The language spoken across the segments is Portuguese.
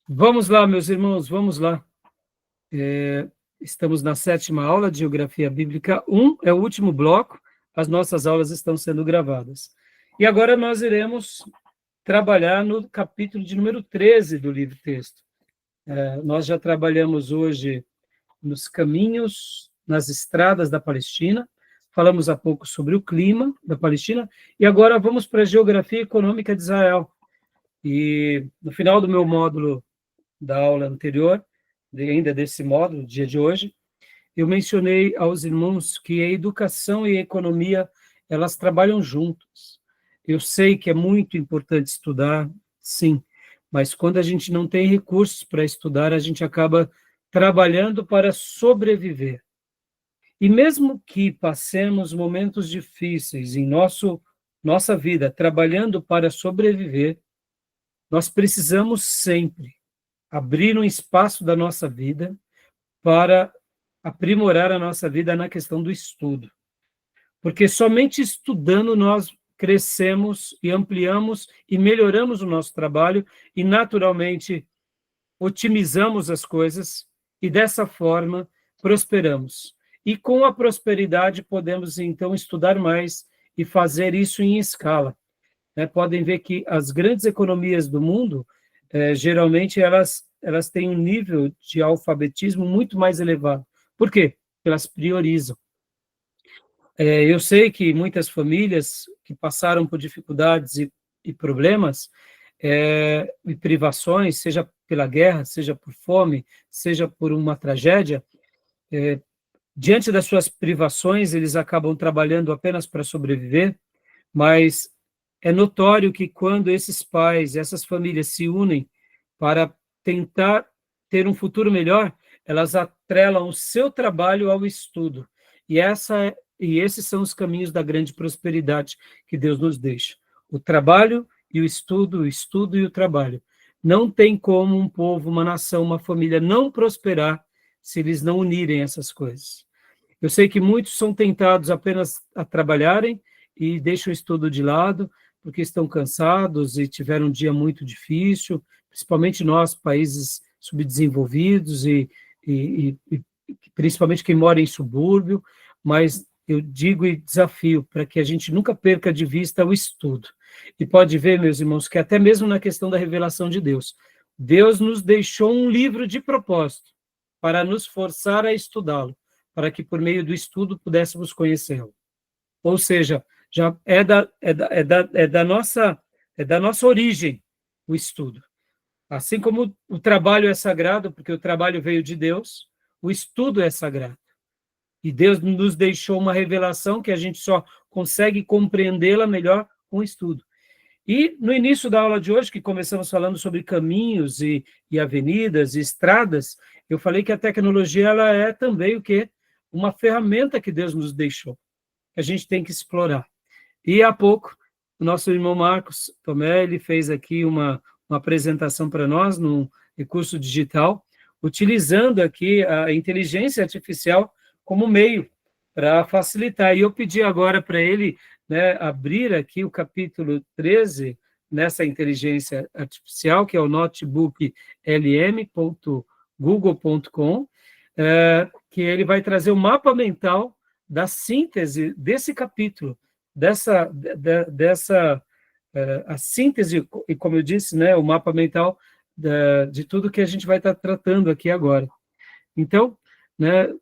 Vamos lá, meus irmãos, vamos lá. Estamos na 7ª aula de Geografia Bíblica 1, é o último bloco, as nossas aulas estão sendo gravadas. E agora nós iremos trabalhar no capítulo de número 13 do livro-texto. Nós já trabalhamos hoje nos caminhos, nas estradas da Palestina, falamos há pouco sobre o clima da Palestina, e agora vamos para a geografia econômica de Israel. E no final do meu módulo da aula anterior, ainda desse módulo, dia de hoje, eu mencionei aos irmãos que a educação e a economia, elas trabalham juntas. Eu sei que é muito importante estudar, sim, mas quando a gente não tem recursos para estudar, a gente acaba trabalhando para sobreviver. E mesmo que passemos momentos difíceis em nossa vida, trabalhando para sobreviver, nós precisamos sempre abrir um espaço da nossa vida para aprimorar a nossa vida na questão do estudo. Porque somente estudando nós crescemos e ampliamos e melhoramos o nosso trabalho e, naturalmente, otimizamos as coisas e, dessa forma, prosperamos. E, com a prosperidade, podemos, então, estudar mais e fazer isso em escala. Podem ver que as grandes economias do mundo, geralmente, elas têm um nível de alfabetismo muito mais elevado. Por quê? Porque elas priorizam. Eu sei que muitas famílias que passaram por dificuldades e problemas, e privações, seja pela guerra, seja por fome, seja por uma tragédia, diante das suas privações, eles acabam trabalhando apenas para sobreviver, mas é notório que quando esses pais, essas famílias se unem para tentar ter um futuro melhor, elas atrelam o seu trabalho ao estudo. E esses são os caminhos da grande prosperidade que Deus nos deixa. O trabalho e o estudo e o trabalho. Não tem como um povo, uma nação, uma família não prosperar se eles não unirem essas coisas. Eu sei que muitos são tentados apenas a trabalharem e deixam o estudo de lado, porque estão cansados e tiveram um dia muito difícil, principalmente nós, países subdesenvolvidos e principalmente quem mora em subúrbio, mas eu digo e desafio para que a gente nunca perca de vista o estudo. E pode ver, meus irmãos, que até mesmo na questão da revelação de Deus, Deus nos deixou um livro de propósito para nos forçar a estudá-lo, para que por meio do estudo pudéssemos conhecê-lo. Ou seja, já é da nossa origem o estudo. Assim como o trabalho é sagrado, porque o trabalho veio de Deus, o estudo é sagrado. E Deus nos deixou uma revelação que a gente só consegue compreendê-la melhor com o estudo. E no início da aula de hoje, que começamos falando sobre caminhos e avenidas e estradas, eu falei que a tecnologia ela é também o quê? Uma ferramenta que Deus nos deixou, que a gente tem que explorar. E há pouco, o nosso irmão Marcos Tomé, ele fez aqui uma apresentação para nós num recurso digital, utilizando aqui a inteligência artificial como meio para facilitar. E eu pedi agora para ele, né, abrir aqui o capítulo 13 nessa inteligência artificial, que é o notebook lm.google.com, que ele vai trazer o mapa mental da síntese desse capítulo, a síntese, e como eu disse, né, o mapa mental de tudo que a gente vai estar tratando aqui agora. Então, né,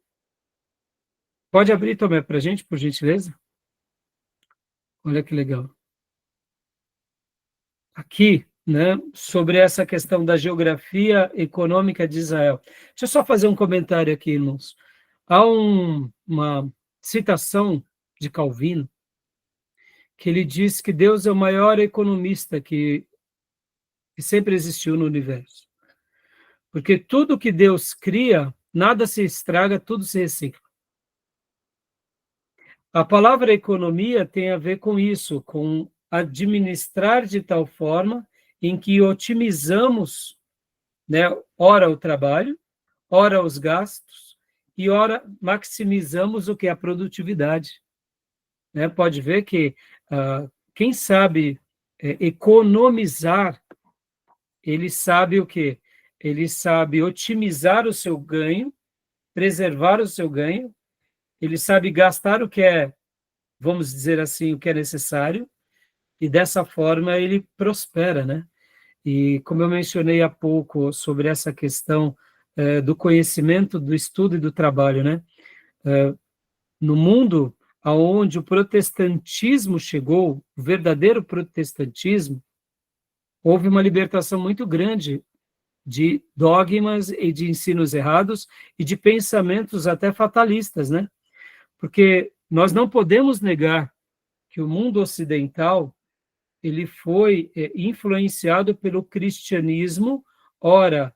pode abrir, Tomé, para a gente, por gentileza? Olha que legal. Aqui, né, sobre essa questão da geografia econômica de Israel. Deixa eu só fazer um comentário aqui, irmãos. Há uma citação de Calvino, que ele diz que Deus é o maior economista que sempre existiu no universo. Porque tudo que Deus cria, nada se estraga, tudo se recicla. A palavra economia tem a ver com isso, com administrar de tal forma em que otimizamos, né, ora o trabalho, ora os gastos, e ora maximizamos o que é a produtividade. Pode ver que quem sabe economizar, ele sabe o quê? ele sabe otimizar o seu ganho, preservar o seu ganho, ele sabe gastar o que é, vamos dizer assim, o que é necessário, e dessa forma ele prospera, né? E como eu mencionei há pouco sobre essa questão do conhecimento, do estudo e do trabalho, né? No mundo aonde o protestantismo chegou, o verdadeiro protestantismo, houve uma libertação muito grande de dogmas e de ensinos errados e de pensamentos até fatalistas, né? Porque nós não podemos negar que o mundo ocidental ele foi influenciado pelo cristianismo, ora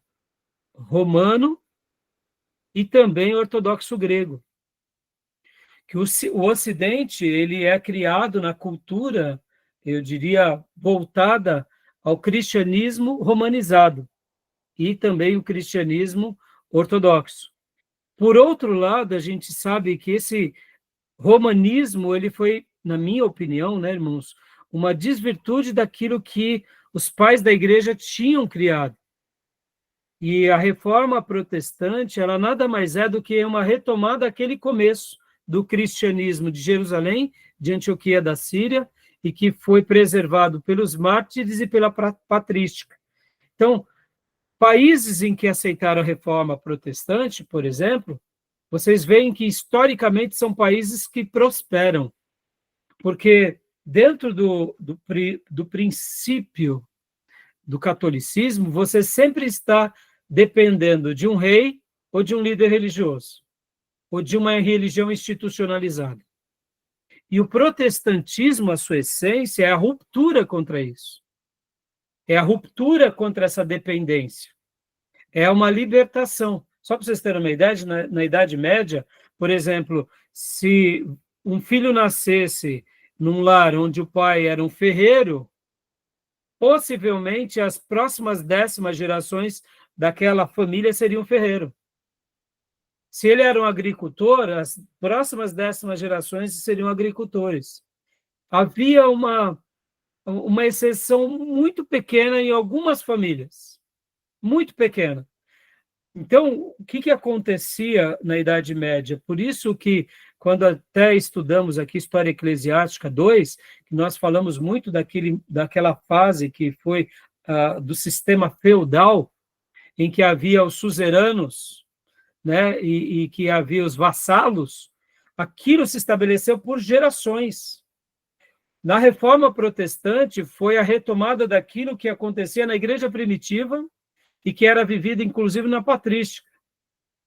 romano e também ortodoxo grego. Que o Ocidente ele é criado na cultura, eu diria, voltada ao cristianismo romanizado e também o cristianismo ortodoxo. Por outro lado, a gente sabe que esse romanismo ele foi, na minha opinião, né, irmãos, uma desvirtude daquilo que os pais da igreja tinham criado. E a reforma protestante, ela nada mais é do que uma retomada daquele começo do cristianismo de Jerusalém, de Antioquia da Síria, e que foi preservado pelos mártires e pela patrística. Então, países em que aceitaram a reforma protestante, por exemplo, vocês veem que historicamente são países que prosperam, porque dentro do princípio do catolicismo, você sempre está dependendo de um rei ou de um líder religioso, ou de uma religião institucionalizada. E o protestantismo, a sua essência, é a ruptura contra isso. É a ruptura contra essa dependência. É uma libertação. Só para vocês terem uma ideia, na Idade Média, por exemplo, se um filho nascesse num lar onde o pai era um ferreiro, possivelmente as próximas 10ª gerações daquela família seriam ferreiro. Se ele era um agricultor, as próximas 10ª gerações seriam agricultores. Havia uma exceção muito pequena em algumas famílias, muito pequena. Então, o que acontecia na Idade Média? Por isso que, quando até estudamos aqui História Eclesiástica 2, que nós falamos muito daquela fase que foi do sistema feudal, em que havia os suzeranos, né, e que havia os vassalos, aquilo se estabeleceu por gerações. Na Reforma Protestante, foi a retomada daquilo que acontecia na igreja primitiva, e que era vivida, inclusive, na patrística,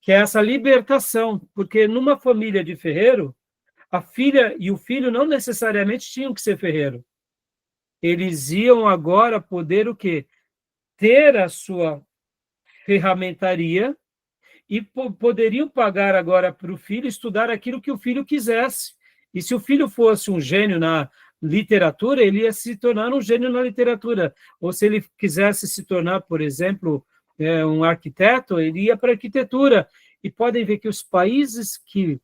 que é essa libertação, porque numa família de ferreiro, a filha e o filho não necessariamente tinham que ser ferreiro. Eles iam agora poder o quê? Ter a sua ferramentaria e poderiam pagar agora para o filho estudar aquilo que o filho quisesse. E se o filho fosse um gênio na literatura, ele ia se tornar um gênio na literatura. Ou se ele quisesse se tornar, por exemplo, um arquiteto, ele ia para a arquitetura. E podem ver que os países que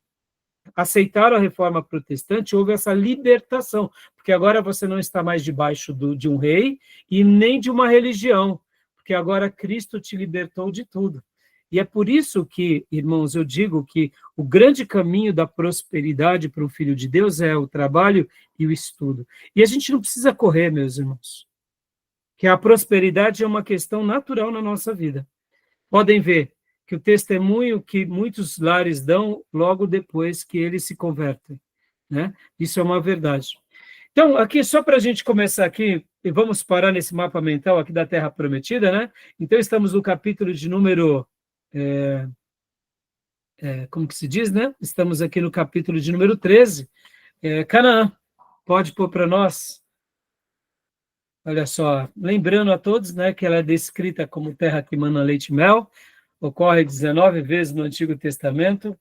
aceitaram a reforma protestante, houve essa libertação, porque agora você não está mais debaixo de um rei e nem de uma religião, porque agora Cristo te libertou de tudo. E é por isso que, irmãos, eu digo que o grande caminho da prosperidade para um filho de Deus é o trabalho e o estudo. E a gente não precisa correr, meus irmãos, que a prosperidade é uma questão natural na nossa vida. Podem ver que o testemunho que muitos lares dão logo depois que eles se convertem, né? Isso é uma verdade. Então, aqui, só para a gente começar aqui, e vamos parar nesse mapa mental aqui da Terra Prometida, né? Então, estamos no capítulo de número... como que se diz, né? Estamos aqui no capítulo de número 13. Canaã, pode pôr para nós? Olha só, lembrando a todos, né, que ela é descrita como terra que mana leite e mel, ocorre 19 vezes no Antigo Testamento,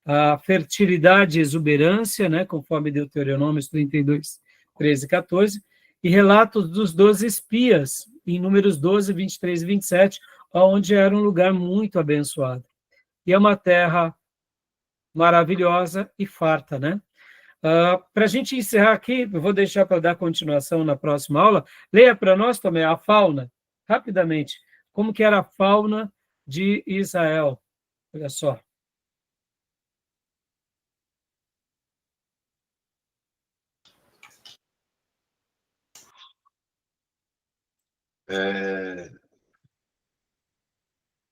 a fertilidade e exuberância, né, conforme Deuteronômio 32, 13 e 14, e relatos dos 12 espias, em Números 12, 23 e 27, onde era um lugar muito abençoado. E é uma terra maravilhosa e farta, né? Para a gente encerrar aqui, eu vou deixar para dar continuação na próxima aula, leia para nós também a fauna, rapidamente. como que era a fauna de Israel. Olha só.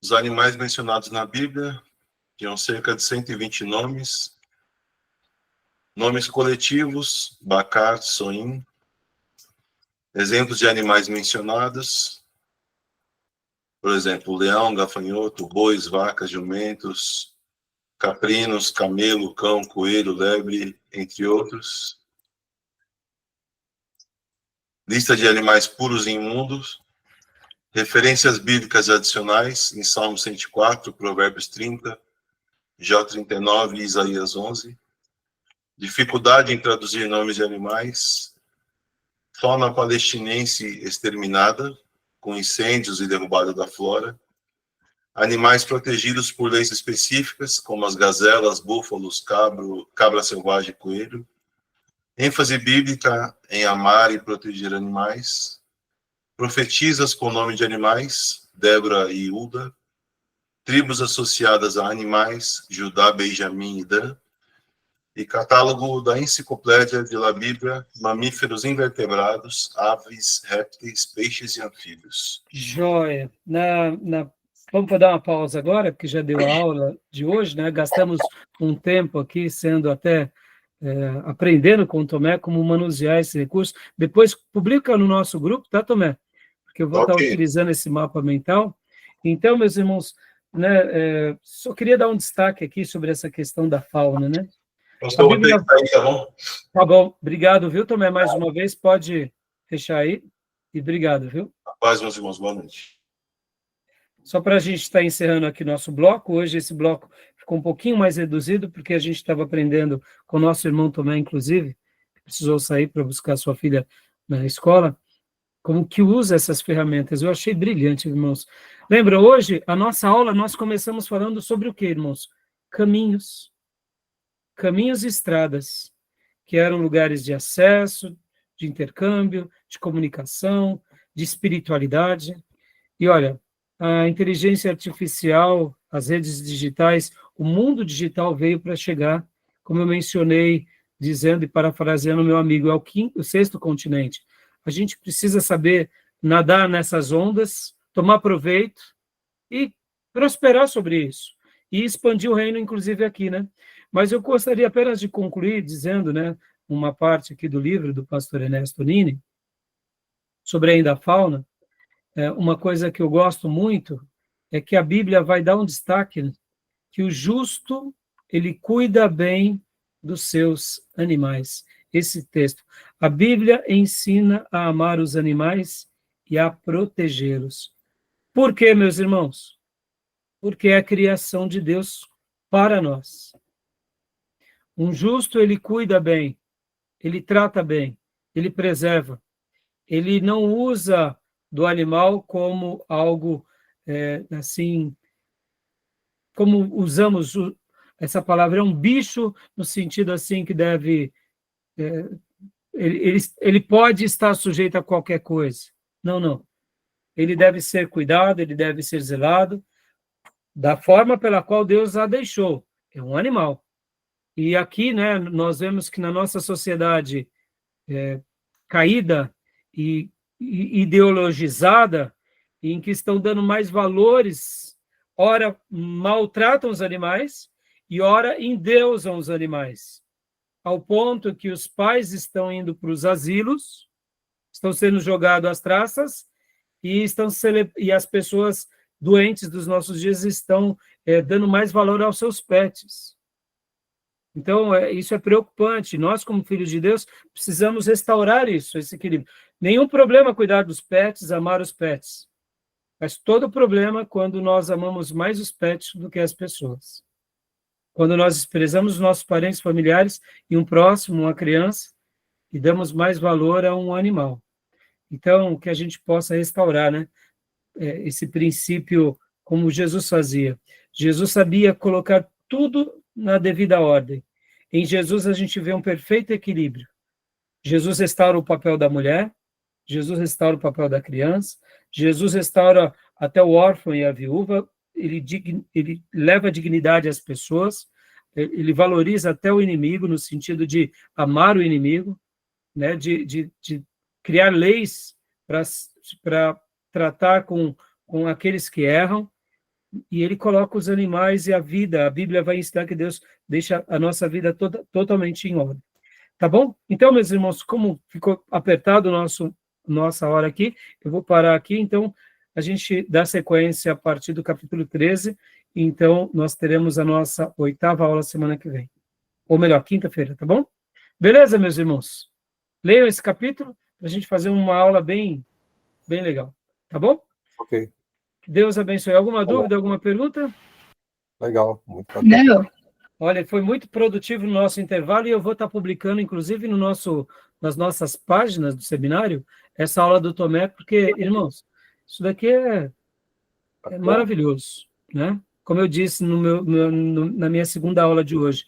Os animais mencionados na Bíblia tinham cerca de 120 nomes. Nomes coletivos, Bacar, Soim. Exemplos de animais mencionados, por exemplo, leão, gafanhoto, bois, vacas, jumentos, caprinos, camelo, cão, coelho, lebre, entre outros. Lista de animais puros e imundos. Referências bíblicas adicionais em Salmo 104, Provérbios 30, Jó 39 e Isaías 11. Dificuldade em traduzir nomes de animais. Fauna palestinense exterminada, com incêndios e derrubada da flora. Animais protegidos por leis específicas, como as gazelas, búfalos, cabra selvagem e coelho. ênfase bíblica em amar e proteger animais. Profetisas com nome de animais, Débora e Hilda. Tribos associadas a animais, Judá, Benjamim e Dan. E catálogo da Enciclopédia de la Bíblia, mamíferos invertebrados, aves, répteis, peixes e anfíbios. Joia. Vamos dar uma pausa agora, porque já deu a aula de hoje, né? Gastamos um tempo aqui sendo até aprendendo com o Tomé como manusear esse recurso. Depois publica no nosso grupo, tá, Tomé? Porque eu vou estar utilizando esse mapa mental. Então, meus irmãos, né, só queria dar um destaque aqui sobre essa questão da fauna, né? A Bíblia... tá bom? Tá bom, obrigado, viu, Tomé? Mais uma vez, pode fechar aí. E obrigado, viu? A paz, meus irmãos, boa noite. Só para a gente estar encerrando aqui nosso bloco, hoje esse bloco ficou um pouquinho mais reduzido, porque a gente estava aprendendo com o nosso irmão Tomé, inclusive, que precisou sair para buscar sua filha na escola, como que usa essas ferramentas. Eu achei brilhante, irmãos. Lembra, hoje, a nossa aula, nós começamos falando sobre o quê, irmãos? Caminhos e estradas, que eram lugares de acesso, de intercâmbio, de comunicação, de espiritualidade. E olha, a inteligência artificial, as redes digitais, o mundo digital veio para chegar, como eu mencionei, dizendo e parafraseando meu amigo, é o sexto continente. A gente precisa saber nadar nessas ondas, tomar proveito e prosperar sobre isso. E expandir o reino, inclusive, aqui, né? Mas eu gostaria apenas de concluir dizendo, né, uma parte aqui do livro do pastor Ernesto Nini, sobre ainda a fauna. Uma coisa que eu gosto muito é que a Bíblia vai dar um destaque que o justo, ele cuida bem dos seus animais. Esse texto. A Bíblia ensina a amar os animais e a protegê-los. Por quê, meus irmãos? Porque é a criação de Deus para nós. Um justo, ele cuida bem, ele trata bem, ele preserva. Ele não usa do animal como algo, assim, como usamos essa palavra, é um bicho, no sentido assim que deve... Ele pode estar sujeito a qualquer coisa. Não. Ele deve ser cuidado, ele deve ser zelado, da forma pela qual Deus a deixou. É um animal. E aqui, né, nós vemos que na nossa sociedade caída e ideologizada, em que estão dando mais valores, ora maltratam os animais e ora endeusam os animais, ao ponto que os pais estão indo para os asilos, estão sendo jogados às traças e as pessoas doentes dos nossos dias estão dando mais valor aos seus pets. Então, isso é preocupante. Nós, como filhos de Deus, precisamos restaurar isso, esse equilíbrio. Nenhum problema cuidar dos pets, amar os pets. Mas todo problema quando nós amamos mais os pets do que as pessoas. Quando nós desprezamos os nossos parentes familiares e um próximo, uma criança, e damos mais valor a um animal. Então, que a gente possa restaurar, né, esse princípio como Jesus fazia. Jesus sabia colocar tudo na devida ordem. Em Jesus a gente vê um perfeito equilíbrio. Jesus restaura o papel da mulher, Jesus restaura o papel da criança, Jesus restaura até o órfão e a viúva, ele leva dignidade às pessoas, ele valoriza até o inimigo, no sentido de amar o inimigo, né, de criar leis para tratar com aqueles que erram, e ele coloca os animais e a vida. A Bíblia vai ensinar que Deus deixa a nossa vida totalmente em ordem. Tá bom? Então, meus irmãos, como ficou apertado nossa hora aqui, eu vou parar aqui, então a gente dá sequência a partir do capítulo 13, então nós teremos a nossa 8ª aula semana que vem. Ou melhor, quinta-feira, tá bom? Beleza, meus irmãos? Leiam esse capítulo para a gente fazer uma aula bem legal. Tá bom? Ok. Que Deus abençoe. Alguma dúvida, alguma pergunta? Legal. Muito bacana. Não. Olha, foi muito produtivo no nosso intervalo e eu vou estar publicando, inclusive, nas nossas páginas do seminário, essa aula do Tomé, porque, irmãos, isso daqui é maravilhoso, né? Como eu disse na minha segunda aula de hoje,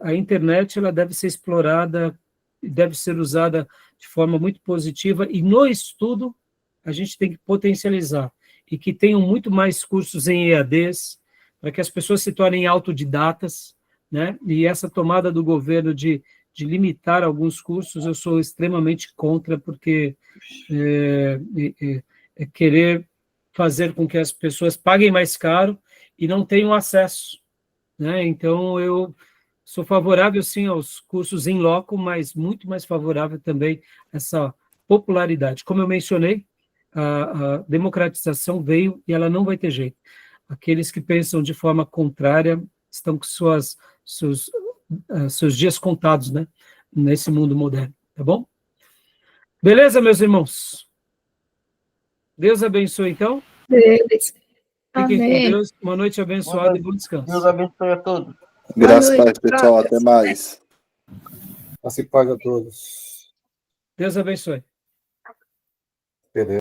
a internet ela deve ser explorada, deve ser usada de forma muito positiva, e no estudo a gente tem que potencializar, e que tenham muito mais cursos em EADs, para que as pessoas se tornem autodidatas, né? E essa tomada do governo de limitar alguns cursos, eu sou extremamente contra, porque é querer fazer com que as pessoas paguem mais caro e não tenham acesso, né? Então, eu sou favorável, sim, aos cursos em loco, mas muito mais favorável também a essa popularidade. Como eu mencionei, a democratização veio e ela não vai ter jeito. Aqueles que pensam de forma contrária estão com seus dias contados, né, nesse mundo moderno, tá bom? Beleza, meus irmãos? Deus abençoe, então. Deus. Fiquem com Amém. Deus. Uma noite abençoada e bom descanso. Deus abençoe a todos. Graças a Boa Deus, noite, pessoal. graças. Até mais. Assim paz a todos. Deus abençoe. Beleza.